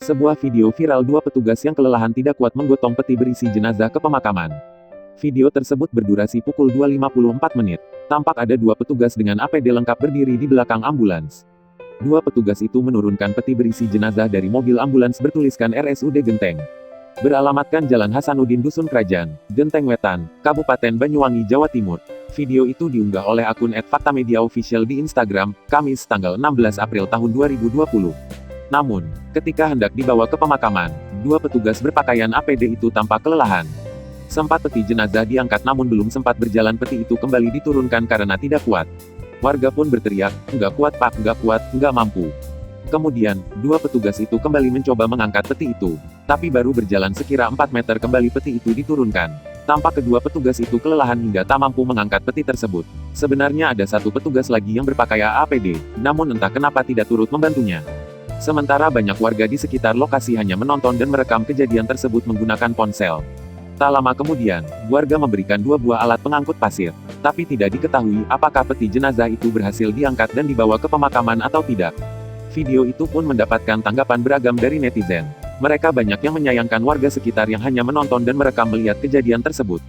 Sebuah video viral dua petugas yang kelelahan tidak kuat menggotong peti berisi jenazah ke pemakaman. Video tersebut berdurasi pukul 2.54 menit. Tampak ada dua petugas dengan APD lengkap berdiri di belakang ambulans. Dua petugas itu menurunkan peti berisi jenazah dari mobil ambulans bertuliskan RSUD Genteng. Beralamatkan Jalan Hasanuddin Dusun Kerajaan, Genteng Wetan, Kabupaten Banyuwangi, Jawa Timur. Video itu diunggah oleh akun @faktamedia_official di Instagram, Kamis tanggal 16 April tahun 2020. Namun, ketika hendak dibawa ke pemakaman, dua petugas berpakaian APD itu tampak kelelahan. Sempat peti jenazah diangkat namun belum sempat berjalan peti itu kembali diturunkan karena tidak kuat. Warga pun berteriak, "Nggak kuat pak, nggak kuat, nggak mampu." Kemudian, dua petugas itu kembali mencoba mengangkat peti itu. Tapi baru berjalan sekira 4 meter kembali peti itu diturunkan. Tampak kedua petugas itu kelelahan hingga tak mampu mengangkat peti tersebut. Sebenarnya ada satu petugas lagi yang berpakaian APD, namun entah kenapa tidak turut membantunya. Sementara banyak warga di sekitar lokasi hanya menonton dan merekam kejadian tersebut menggunakan ponsel. Tak lama kemudian, warga memberikan dua buah alat pengangkut pasir. Tapi tidak diketahui apakah peti jenazah itu berhasil diangkat dan dibawa ke pemakaman atau tidak. Video itu pun mendapatkan tanggapan beragam dari netizen. Mereka banyak yang menyayangkan warga sekitar yang hanya menonton dan merekam melihat kejadian tersebut.